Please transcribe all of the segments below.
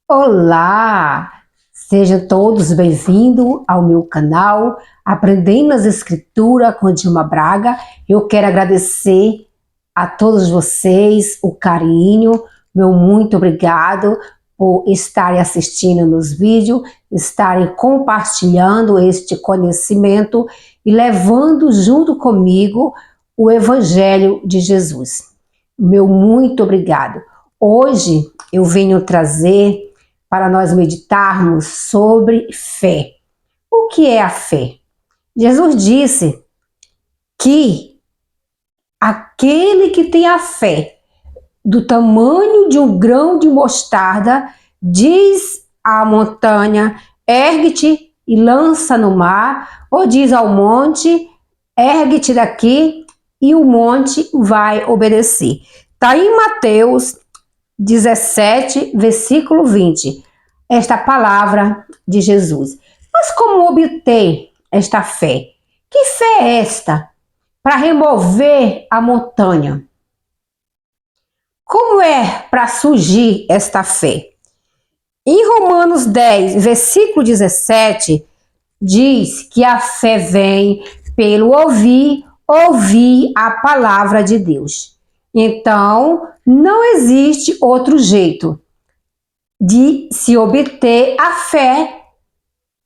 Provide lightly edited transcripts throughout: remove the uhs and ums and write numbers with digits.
Olá! Sejam todos bem-vindos ao meu canal Aprendendo as Escrituras com Dilma Braga. Eu quero agradecer a todos vocês o carinho, meu muito obrigado por estarem assistindo meus vídeos, estarem compartilhando este conhecimento e levando junto comigo o Evangelho de Jesus. Meu muito obrigado. Hoje eu venho trazer para nós meditarmos sobre fé. O que é a fé? Jesus disse que aquele que tem a fé do tamanho de um grão de mostarda, diz à montanha, ergue-te e lança no mar, ou diz ao monte, ergue-te daqui, e o monte vai obedecer. Está em Mateus 17, versículo 20, esta palavra de Jesus. Mas como obter esta fé? Que fé é esta para remover a montanha? Como é para surgir esta fé? Em Romanos 10, versículo 17, diz que a fé vem pelo ouvir a palavra de Deus. Então, não existe outro jeito de se obter a fé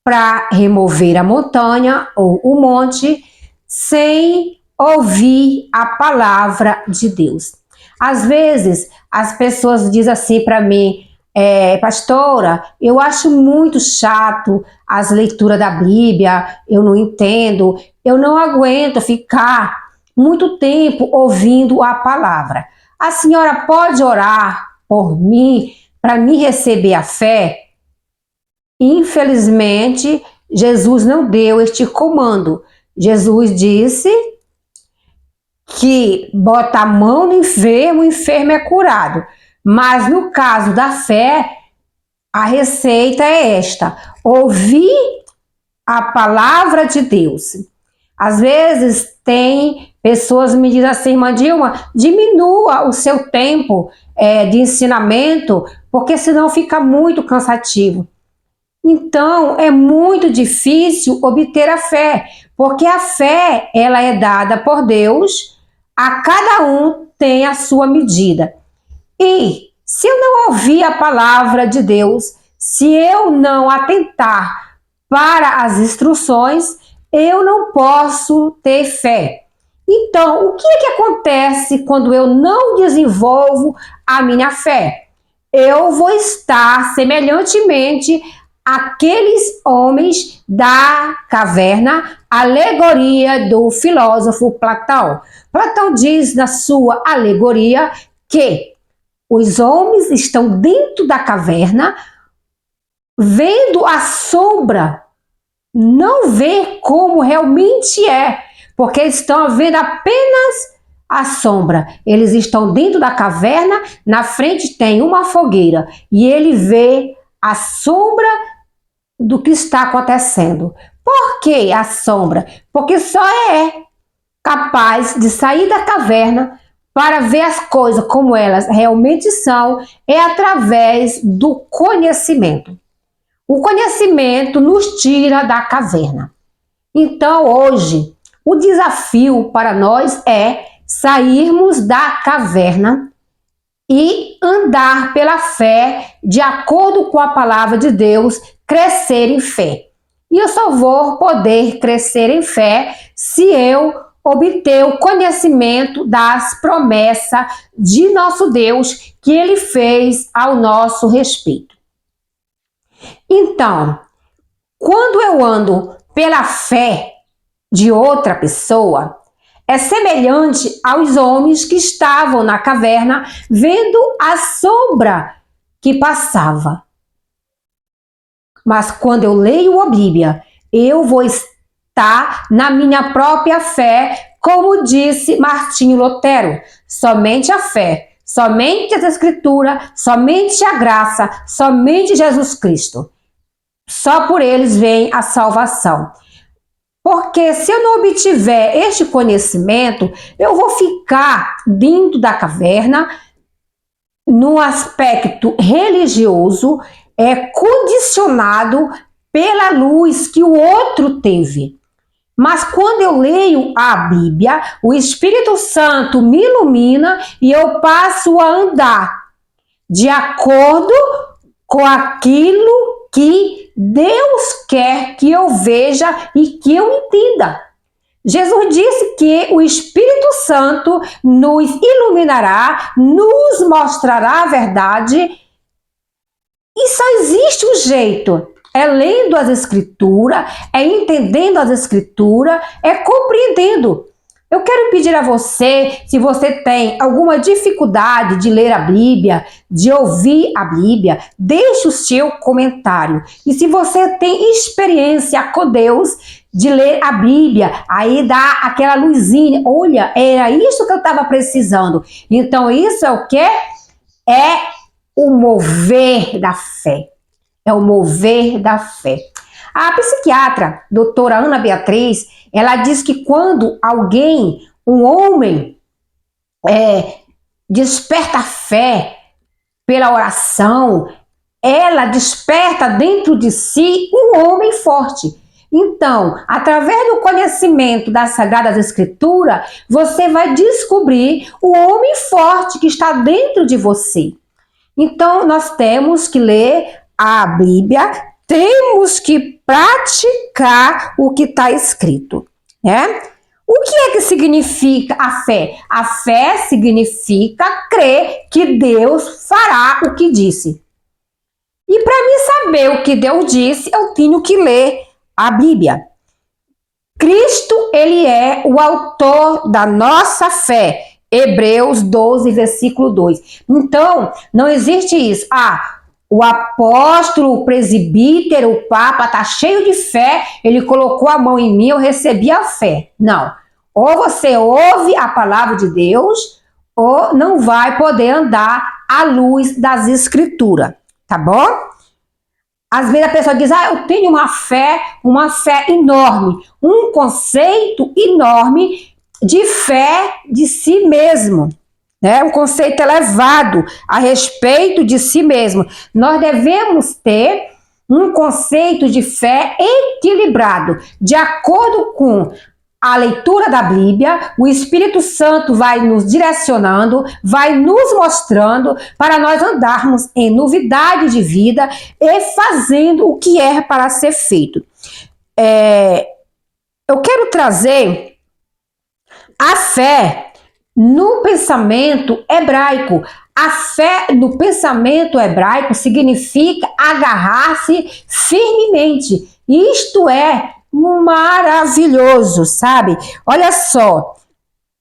para remover a montanha ou o monte sem ouvir a palavra de Deus. Às vezes, as pessoas dizem assim para mim, pastora, eu acho muito chato as leituras da Bíblia, eu não entendo, eu não aguento ficar muito tempo ouvindo a palavra. A senhora pode orar por mim para me receber a fé? Infelizmente, Jesus não deu este comando. Jesus disse que bota a mão no enfermo, o enfermo é curado. Mas no caso da fé, a receita é esta: ouvir a palavra de Deus. Às vezes tem pessoas que me dizem assim, irmã Dilma, diminua o seu tempo de ensinamento, porque senão fica muito cansativo. Então, é muito difícil obter a fé, porque a fé, ela é dada por Deus, a cada um tem a sua medida. E se eu não ouvir a palavra de Deus, se eu não atentar para as instruções, eu não posso ter fé. Então, o que é que acontece quando eu não desenvolvo a minha fé? Eu vou estar semelhantemente àqueles homens da caverna, alegoria do filósofo Platão. Platão diz na sua alegoria que os homens estão dentro da caverna, vendo a sombra, não vê como realmente é, porque estão vendo apenas a sombra. Eles estão dentro da caverna, na frente tem uma fogueira, e ele vê a sombra do que está acontecendo. Por que a sombra? Porque só é capaz de sair da caverna para ver as coisas como elas realmente são, é através do conhecimento. O conhecimento nos tira da caverna. Então, hoje, o desafio para nós é sairmos da caverna e andar pela fé, de acordo com a palavra de Deus, crescer em fé. E eu só vou poder crescer em fé se eu obter o conhecimento das promessas de nosso Deus que Ele fez ao nosso respeito. Então, quando eu ando pela fé de outra pessoa, é semelhante aos homens que estavam na caverna vendo a sombra que passava. Mas quando eu leio a Bíblia, eu vou estar na minha própria fé, como disse Martinho Lutero, somente a fé, somente as Escrituras, somente a graça, somente Jesus Cristo. Só por eles vem a salvação. Porque se eu não obtiver este conhecimento, eu vou ficar dentro da caverna, no aspecto religioso, é condicionado pela luz que o outro teve. Mas quando eu leio a Bíblia, o Espírito Santo me ilumina e eu passo a andar de acordo com aquilo que Deus quer que eu veja e que eu entenda. Jesus disse que o Espírito Santo nos iluminará, nos mostrará a verdade, e só existe um jeito. É lendo as Escrituras, é entendendo as Escrituras, é compreendendo. Eu quero pedir a você, se você tem alguma dificuldade de ler a Bíblia, de ouvir a Bíblia, deixe o seu comentário. E se você tem experiência com Deus, de ler a Bíblia, aí dá aquela luzinha, olha, era isso que eu estava precisando. Então isso é o quê? É o mover da fé. É o mover da fé. A psiquiatra, doutora Ana Beatriz, ela diz que quando alguém, um homem, desperta a fé pela oração, ela desperta dentro de si um homem forte. Então, através do conhecimento das Sagradas Escrituras, você vai descobrir o homem forte que está dentro de você. Então, nós temos que ler a Bíblia, temos que praticar o que está escrito, né? O que é que significa a fé? A fé significa crer que Deus fará o que disse. E para mim saber o que Deus disse, eu tenho que ler a Bíblia. Cristo, ele é o autor da nossa fé. Hebreus 12, versículo 2. Então, não existe isso. O apóstolo, o presbítero, o papa está cheio de fé, ele colocou a mão em mim, eu recebi a fé. Não. Ou você ouve a palavra de Deus, ou não vai poder andar à luz das Escrituras. Tá bom? Às vezes a pessoa diz, eu tenho uma fé enorme, um conceito enorme de fé de si mesmo, né? Um conceito elevado a respeito de si mesmo. Nós devemos ter um conceito de fé equilibrado, de acordo com a leitura da Bíblia. O Espírito Santo vai nos direcionando, vai nos mostrando para nós andarmos em novidade de vida e fazendo o que é para ser feito. Eu quero trazer a fé no pensamento hebraico. A fé no pensamento hebraico significa agarrar-se firmemente. Isto é maravilhoso, sabe? Olha só,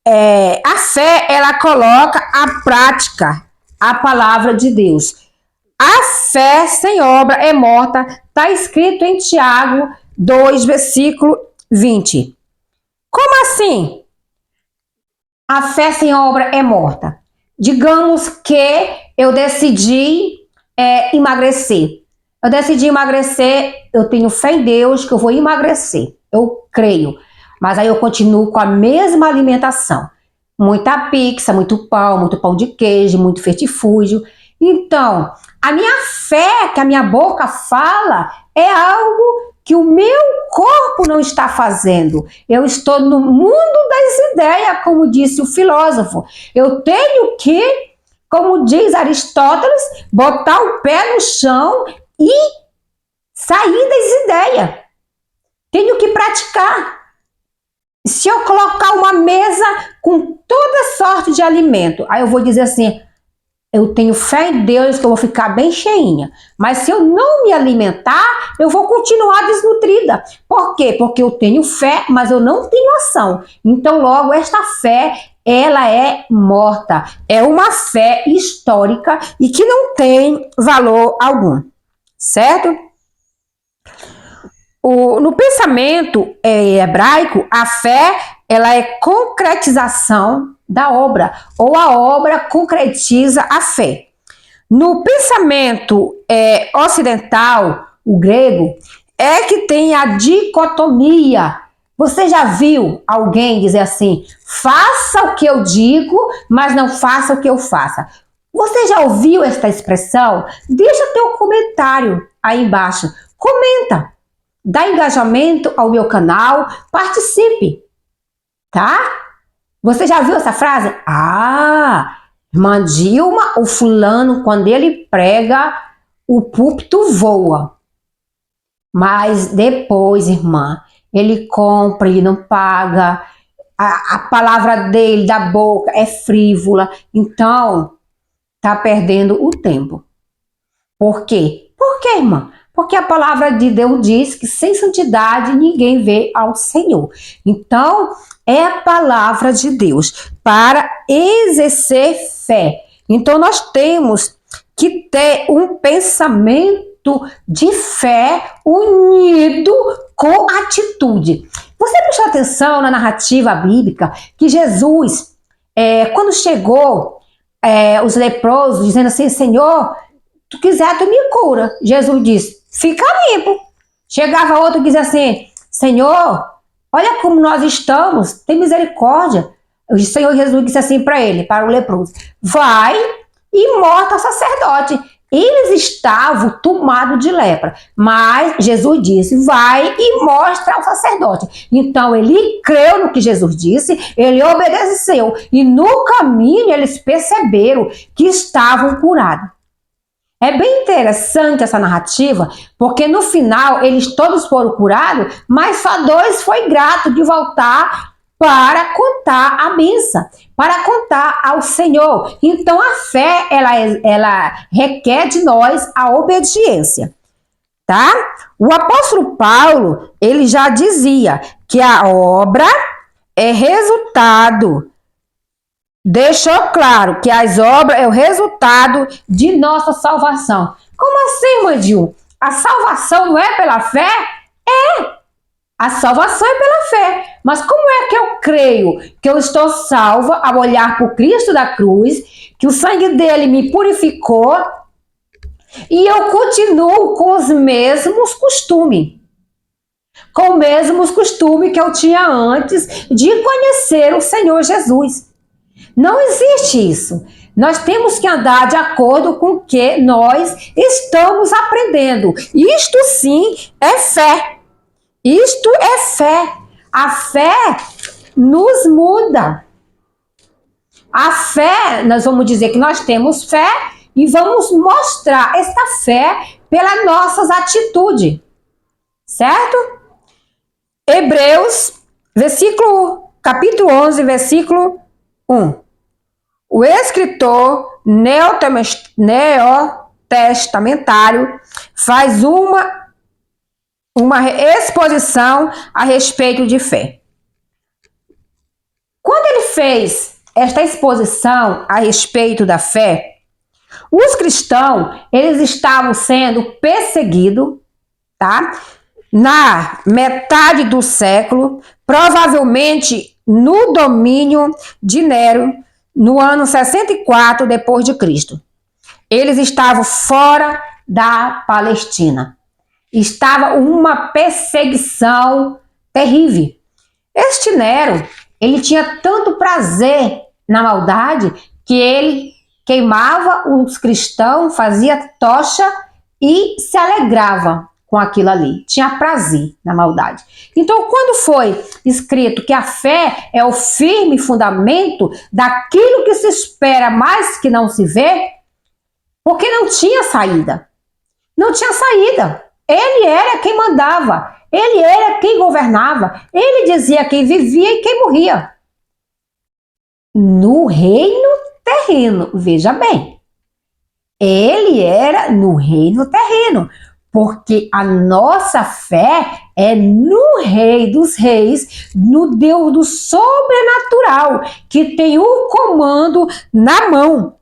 a fé, ela coloca à prática a palavra de Deus. A fé sem obra é morta, está escrito em Tiago 2, versículo 20. Como assim? A fé sem obra é morta. Digamos que eu decidi emagrecer. Eu decidi emagrecer, eu tenho fé em Deus que eu vou emagrecer. Eu creio. Mas aí eu continuo com a mesma alimentação. Muita pizza, muito pão de queijo, muito fetifúgio. Então, a minha fé que a minha boca fala é algo que o meu corpo não está fazendo. Eu estou no mundo das ideias, como disse o filósofo. Eu tenho que, como diz Aristóteles, botar o pé no chão e sair das ideias. Tenho que praticar. Se eu colocar uma mesa com toda sorte de alimento, aí eu vou dizer assim, eu tenho fé em Deus que eu vou ficar bem cheinha. Mas se eu não me alimentar, eu vou continuar desnutrida. Por quê? Porque eu tenho fé, mas eu não tenho ação. Então, logo, esta fé, ela é morta. É uma fé histórica e que não tem valor algum. Certo? No pensamento hebraico, a fé, ela é concretização da obra, ou a obra concretiza a fé. No pensamento ocidental, o grego, é que tem a dicotomia. Você já viu alguém dizer assim, faça o que eu digo, mas não faça o que eu faça? Você já ouviu esta expressão? Deixa teu comentário aí embaixo. Comenta. Dá engajamento ao meu canal. Participe. Tá? Você já viu essa frase? Ah, irmã Dilma, o fulano, quando ele prega, o púlpito voa. Mas depois, irmã, ele compra e não paga. A palavra dele, da boca, é frívola. Então, tá perdendo o tempo. Por quê? Por quê, irmã? Porque a palavra de Deus diz que sem santidade ninguém vê ao Senhor. Então, é a palavra de Deus para exercer fé. Então, nós temos que ter um pensamento de fé unido com atitude. Você prestou atenção na narrativa bíblica que Jesus, quando chegou, os leprosos dizendo assim, Senhor, tu quiser, tu me cura. Jesus disse, fica limpo. Chegava outro e dizia assim, Senhor, olha como nós estamos, tem misericórdia. O Senhor Jesus disse assim para ele, para o leproso, vai e mostra ao sacerdote. Eles estavam tomados de lepra, mas Jesus disse, vai e mostra ao sacerdote. Então ele creu no que Jesus disse, ele obedeceu e no caminho eles perceberam que estavam curados. É bem interessante essa narrativa, porque no final eles todos foram curados, mas só 2 foi grato de voltar para contar a bênção, para contar ao Senhor. Então a fé, ela requer de nós a obediência, tá? O apóstolo Paulo, ele já dizia que a obra é resultado. Deixou claro que as obras é o resultado de nossa salvação. Como assim, Mandil? A salvação não é pela fé? É! A salvação é pela fé. Mas como é que eu creio que eu estou salva ao olhar para o Cristo da cruz, que o sangue dele me purificou e eu continuo com os mesmos costumes? Com os mesmos costumes que eu tinha antes de conhecer o Senhor Jesus. Não existe isso. Nós temos que andar de acordo com o que nós estamos aprendendo. Isto sim é fé. Isto é fé. A fé nos muda. A fé, nós vamos dizer que nós temos fé e vamos mostrar esta fé pelas nossas atitudes. Certo? Hebreus, capítulo 11, versículo 1. O escritor neotestamentário faz uma exposição a respeito de fé. Quando ele fez esta exposição a respeito da fé, os cristãos, eles estavam sendo perseguidos, tá? Na metade do século, provavelmente no domínio de Nero, no ano 64 depois de Cristo. Eles estavam fora da Palestina. Estava uma perseguição terrível. Este Nero, ele tinha tanto prazer na maldade que ele queimava os cristãos, fazia tocha e se alegrava com aquilo ali. Tinha prazer na maldade. Então, quando foi escrito que a fé é o firme fundamento daquilo que se espera mais que não se vê, porque não tinha saída. Não tinha saída. Ele era quem mandava. Ele era quem governava. Ele dizia quem vivia e quem morria. No reino terreno, veja bem. Ele era no reino terreno. Porque a nossa fé é no Rei dos Reis, no Deus do sobrenatural, que tem o comando na mão.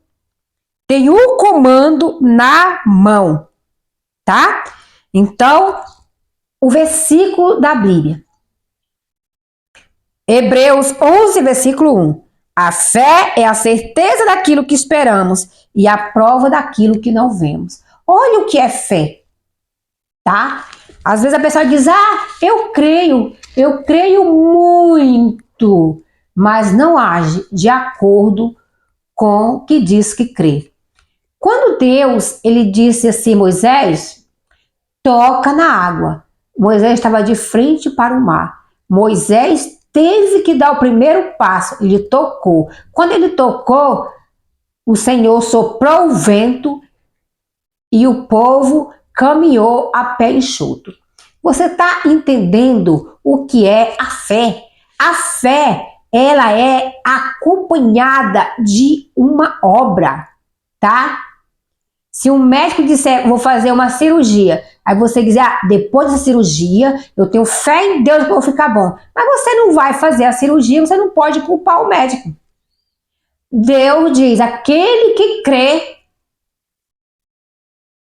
Tem o comando na mão, tá? Então, o versículo da Bíblia. Hebreus 11, versículo 1. A fé é a certeza daquilo que esperamos e a prova daquilo que não vemos. Olha o que é fé. Tá? Às vezes a pessoa diz, eu creio muito, mas não age de acordo com o que diz que crê. Quando Deus, ele disse assim, Moisés, toca na água. Moisés estava de frente para o mar. Moisés teve que dar o primeiro passo, ele tocou. Quando ele tocou, o Senhor soprou o vento e o povo caminhou a pé enxuto. Você está entendendo o que é a fé? A fé, ela é acompanhada de uma obra, tá? Se um médico disser, vou fazer uma cirurgia, aí você dizer, depois da cirurgia, eu tenho fé em Deus que eu vou ficar bom. Mas você não vai fazer a cirurgia, você não pode culpar o médico. Deus diz, aquele que crê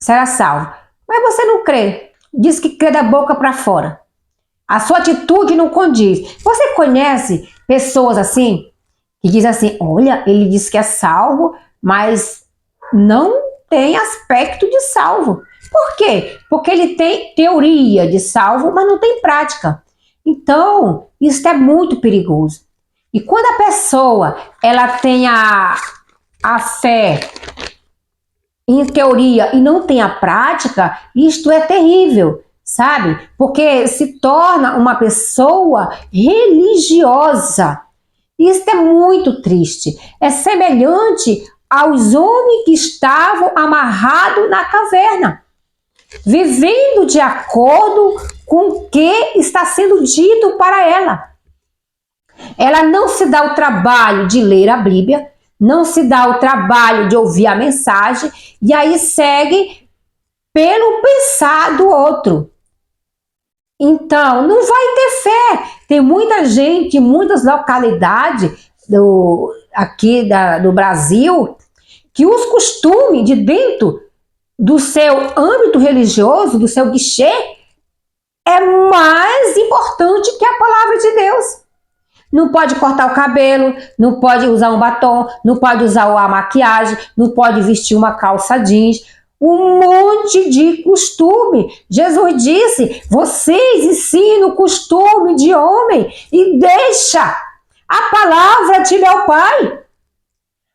será salvo. Mas você não crê. Diz que crê da boca para fora. A sua atitude não condiz. Você conhece pessoas assim, que dizem assim, olha, ele disse que é salvo, mas não tem aspecto de salvo. Por quê? Porque ele tem teoria de salvo, mas não tem prática. Então, isso é muito perigoso. E quando a pessoa ela tem a fé em teoria e não tem a prática, isto é terrível, sabe? Porque se torna uma pessoa religiosa. Isso é muito triste. É semelhante aos homens que estavam amarrados na caverna, vivendo de acordo com o que está sendo dito para ela. Ela não se dá o trabalho de ler a Bíblia, não se dá o trabalho de ouvir a mensagem, e aí segue pelo pensar do outro. Então, não vai ter fé. Tem muita gente, muitas localidades aqui do Brasil, que os costumes de dentro do seu âmbito religioso, do seu guichê, é mais importante que a palavra de Deus. Não pode cortar o cabelo, não pode usar um batom, não pode usar a maquiagem, não pode vestir uma calça jeans. Um monte de costume. Jesus disse, vocês ensinam o costume de homem e deixa a palavra de meu Pai.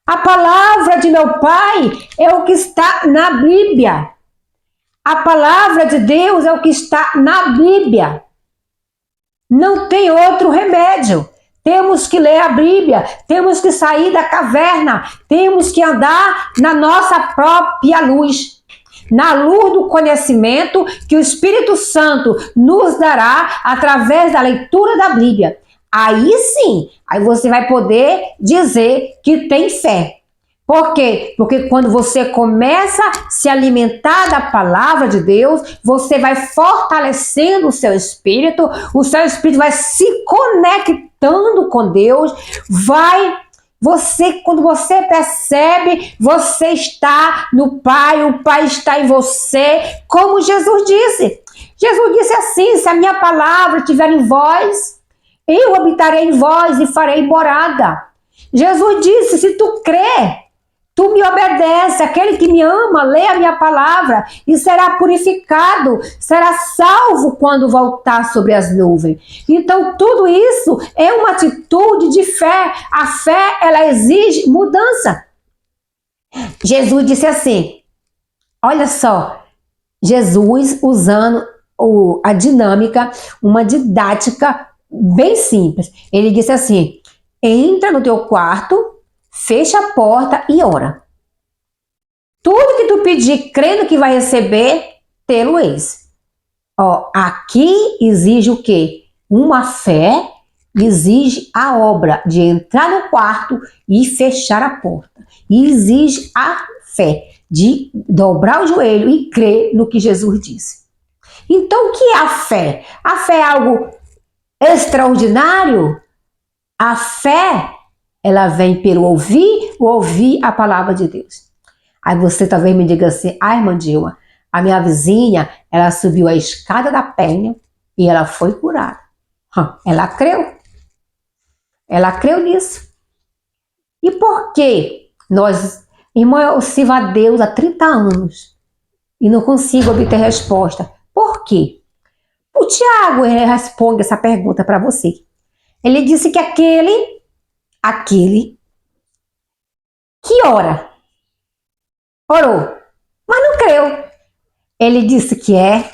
A palavra de meu Pai é o que está na Bíblia. A palavra de Deus é o que está na Bíblia. Não tem outro remédio. Temos que ler a Bíblia, temos que sair da caverna, temos que andar na nossa própria luz. Na luz do conhecimento que o Espírito Santo nos dará através da leitura da Bíblia. Aí sim, aí você vai poder dizer que tem fé. Por quê? Porque quando você começa a se alimentar da palavra de Deus, você vai fortalecendo o seu espírito vai se conectando com Deus, quando você percebe, você está no Pai, o Pai está em você, como Jesus disse. Jesus disse assim, se a minha palavra estiver em vós, eu habitarei em vós e farei morada. Jesus disse, se tu crê, tu me obedece, aquele que me ama, lê a minha palavra e será purificado, será salvo quando voltar sobre as nuvens. Então tudo isso é uma atitude de fé. A fé, ela exige mudança. Jesus disse assim, olha só, Jesus usando a dinâmica, uma didática bem simples. Ele disse assim, entra no teu quarto, fecha a porta e ora. Tudo que tu pedir, crendo que vai receber, tê-lo-eis. Aqui exige o quê? Uma fé, exige a obra de entrar no quarto e fechar a porta. E exige a fé de dobrar o joelho e crer no que Jesus disse. Então, o que é a fé? A fé é algo extraordinário? A fé, ela vem pelo ouvir a palavra de Deus. Aí você talvez me diga assim, irmã Dilma, a minha vizinha, ela subiu a escada da penha e ela foi curada. Ela creu. Ela creu nisso. E por que irmã, eu sirvo a Deus há 30 anos e não consigo obter resposta? Por quê? O Tiago responde essa pergunta para você. Ele disse que aquele que ora orou, mas não creu. Ele disse que é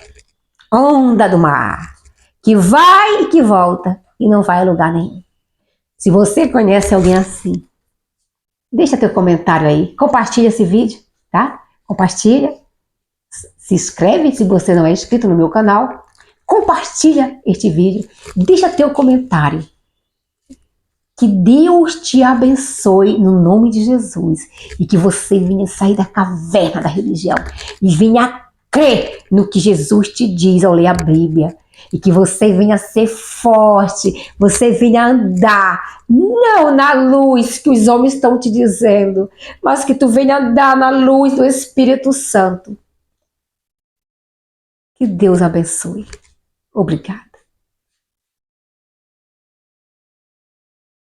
onda do mar, que vai e que volta e não vai a lugar nenhum. Se você conhece alguém assim, deixa teu comentário aí, compartilha esse vídeo, tá? Compartilha, se inscreve se você não é inscrito no meu canal, compartilha este vídeo, deixa teu comentário. Que Deus te abençoe no nome de Jesus e que você venha sair da caverna da religião e venha crer no que Jesus te diz ao ler a Bíblia e que você venha ser forte, você venha andar não na luz que os homens estão te dizendo, mas que tu venha andar na luz do Espírito Santo. Que Deus abençoe. Obrigada.